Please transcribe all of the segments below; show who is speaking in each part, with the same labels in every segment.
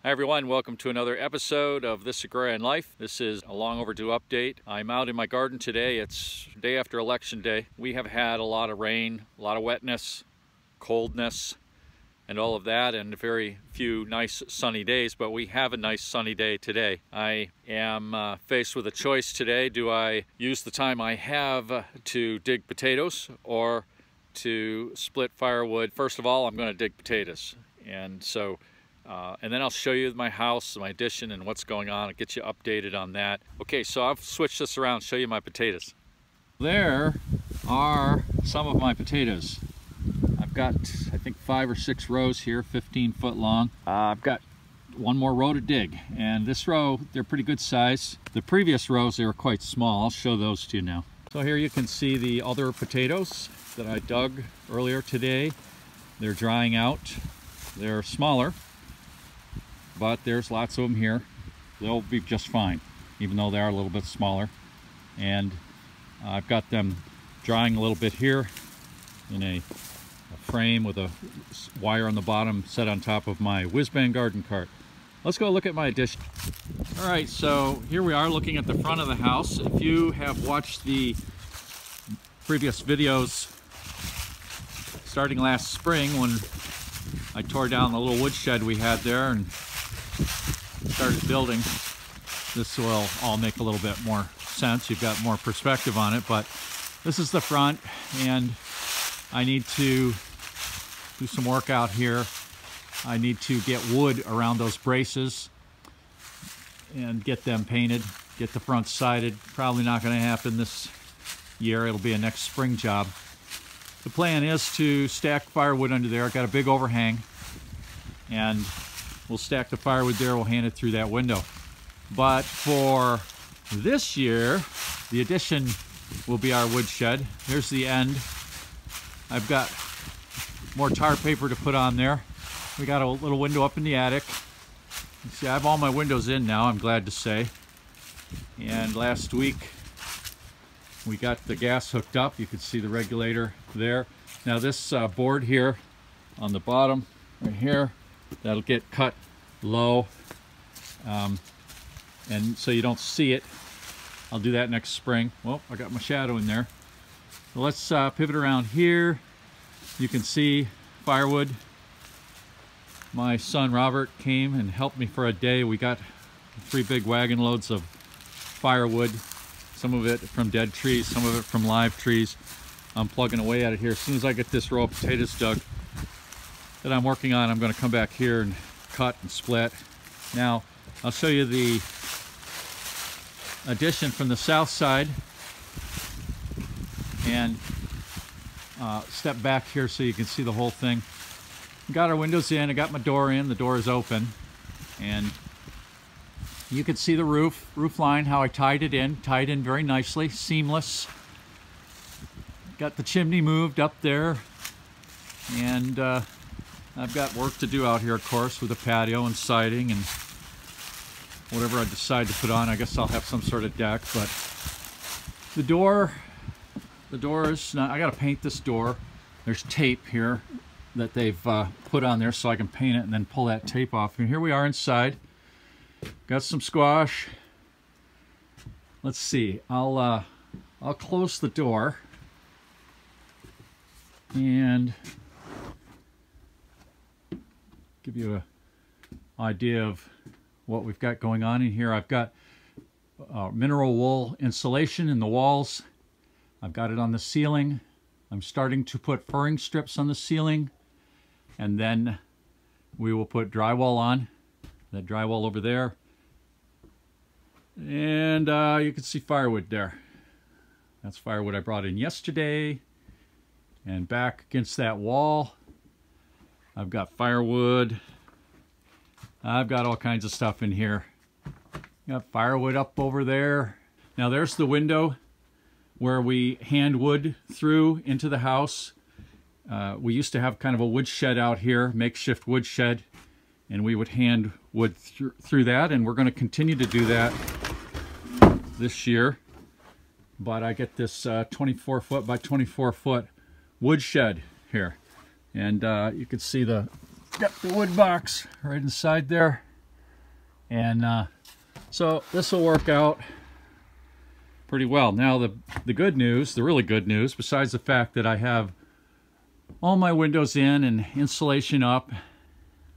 Speaker 1: Hi everyone, welcome to another episode of This Agrarian Life. This is a long overdue update. I'm out in my garden today. It's day after election day. We have had a lot of rain, a lot of wetness, coldness, and all of that, and very few nice sunny days, but we have a nice sunny day today. I am faced with a choice today. Do I use the time I have to dig potatoes or to split firewood? First of all, I'm going to dig potatoes. And then I'll show you my house, my addition, and what's going on. I'll get you updated on that. Okay, so I've switched this around, show you my potatoes. There are some of my potatoes. I've got, I think, 5 or 6 rows here, 15 foot long. I've got one more row to dig, and this row, they're pretty good size. The previous rows, they were quite small. I'll show those to you now. So here you can see the other potatoes that I dug earlier today. They're drying out. They're smaller, but there's lots of them here. They'll be just fine, even though they are a little bit smaller. And I've got them drying a little bit here in a frame with a wire on the bottom set on top of my whiz-bang garden cart. Let's go look at my addition. All right, so here we are looking at the front of the house. If you have watched the previous videos starting last spring when I tore down the little woodshed we had there and started building, this will all make a little bit more sense. You've got more perspective on it, but this is the front, and I need to do some work out here. I need to get wood around those braces and get them painted, get the front sided. Probably not going to happen this year. It'll be a next spring job. The plan is to stack firewood under there. I've got a big overhang, and we'll stack the firewood there. We'll hand it through that window. But for this year, the addition will be our woodshed. Here's the end. I've got more tar paper to put on there. We got a little window up in the attic. You see, I have all my windows in now, I'm glad to say. And last week, we got the gas hooked up. You can see the regulator there. Now this board here on the bottom, right here, that'll get cut low, and so you don't see it. I'll do that next spring. Well, I got my shadow in there. So let's pivot around here. You can see firewood. My son Robert came and helped me for a day. We got 3 big wagon loads of firewood, some of it from dead trees, some of it from live trees. I'm plugging away at it here. As soon as I get this row of potatoes dug that I'm working on, I'm going to come back here and cut and split. Now, I'll show you the addition from the south side, and step back here so you can see the whole thing. Got our windows in, I got my door in, the door is open, and you can see the roof line, how I tied in very nicely, seamless. Got the chimney moved up there, and I've got work to do out here, of course, with the patio and siding and whatever I decide to put on. I guess I'll have some sort of deck, but the door is not, I got to paint this door. There's tape here that they've put on there so I can paint it and then pull that tape off. And here we are inside. Got some squash. Let's see. I'll close the door and give you an idea of what we've got going on in here. I've got mineral wool insulation in the walls. I've got it on the ceiling. I'm starting to put furring strips on the ceiling, and then we will put drywall on. That drywall over there. And you can see firewood there. That's firewood I brought in yesterday. And back against that wall, I've got firewood. I've got all kinds of stuff in here. Got firewood up over there. Now there's the window where we hand wood through into the house. We used to have kind of a wood shed out here, makeshift wood shed, and we would hand wood through that, and we're going to continue to do that this year. But I get this 24 foot by 24 foot wood shed here, and you can see got the wood box right inside there. And so this will work out pretty well. Now the good news, the really good news, besides the fact that I have all my windows in and insulation up,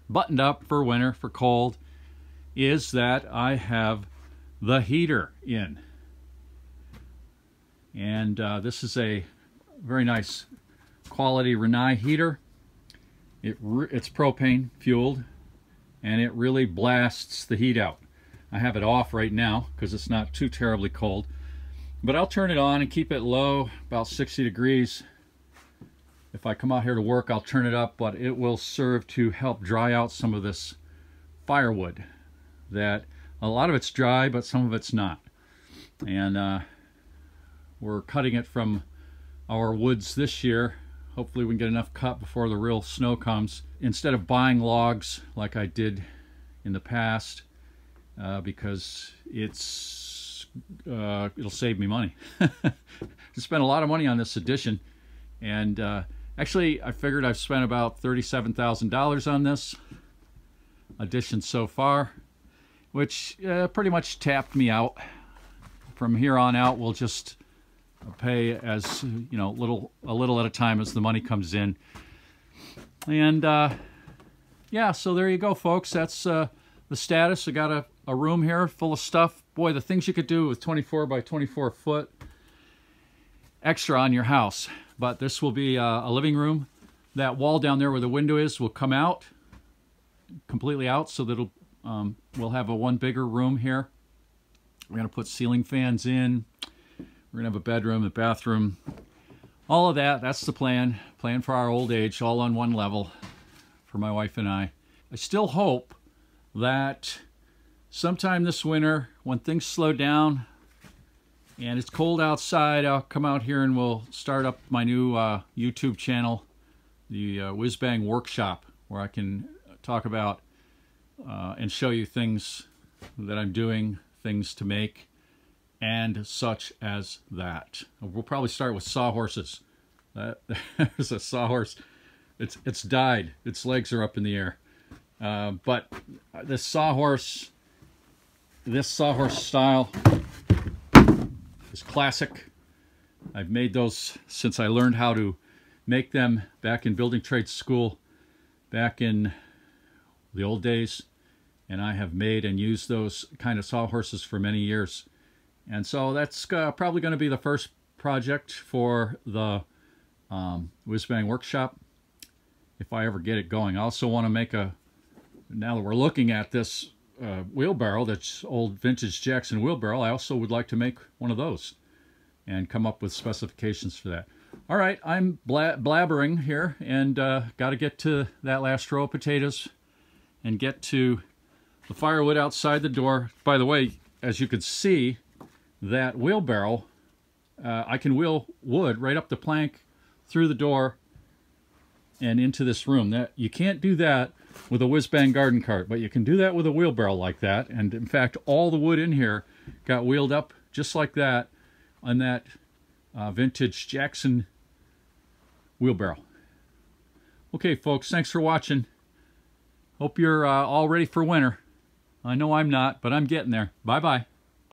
Speaker 1: buttoned up for winter, for cold, is that I have the heater in. And this is a very nice quality Rinnai heater. It's propane fueled, and it really blasts the heat out. I have it off right now because it's not too terribly cold, but I'll turn it on and keep it low, about 60 degrees. If I come out here to work, I'll turn it up, but it will serve to help dry out some of this firewood. That a lot of it's dry, but some of it's not. And we're cutting it from our woods this year. Hopefully we can get enough cut before the real snow comes. Instead of buying logs like I did in the past, because it'll save me money. I spent a lot of money on this addition, and actually I figured I've spent about $37,000 on this addition so far, which pretty much tapped me out. From here on out, we'll just pay as, you know, a little at a time as the money comes in. And yeah, so there you go, folks. That's the status. I got a room here full of stuff. Boy, the things you could do with 24 by 24 foot extra on your house. But this will be a living room. That wall down there where the window is will come out, completely out, so that we'll have one bigger room here. We're going to put ceiling fans in. We're going to have a bedroom, a bathroom, all of that. That's the plan. Plan for our old age, all on one level for my wife and I. I still hope that sometime this winter, when things slow down and it's cold outside, I'll come out here and we'll start up my new YouTube channel, the Whiz Bang Workshop, where I can talk about and show you things that I'm doing, things to make, and such as that. We'll probably start with sawhorses. There's a sawhorse. It's died. Its legs are up in the air. But this sawhorse style is classic. I've made those since I learned how to make them back in building trades school back in the old days, and I have made and used those kind of sawhorses for many years. And so that's probably going to be the first project for the Whiz Bang Workshop, if I ever get it going. I also want to make now that we're looking at this wheelbarrow, that's old vintage Jackson wheelbarrow, I also would like to make one of those and come up with specifications for that. All right, I'm blabbering here, and got to get to that last row of potatoes and get to the firewood outside the door. By the way, as you can see, that wheelbarrow, I can wheel wood right up the plank through the door and into this room. That you can't do that with a Whiz Bang garden cart, but you can do that with a wheelbarrow like that. And in fact, all the wood in here got wheeled up just like that on that vintage Jackson wheelbarrow. Okay, folks, thanks for watching. Hope you're all ready for winter. I know I'm not, but I'm getting there. Bye-bye.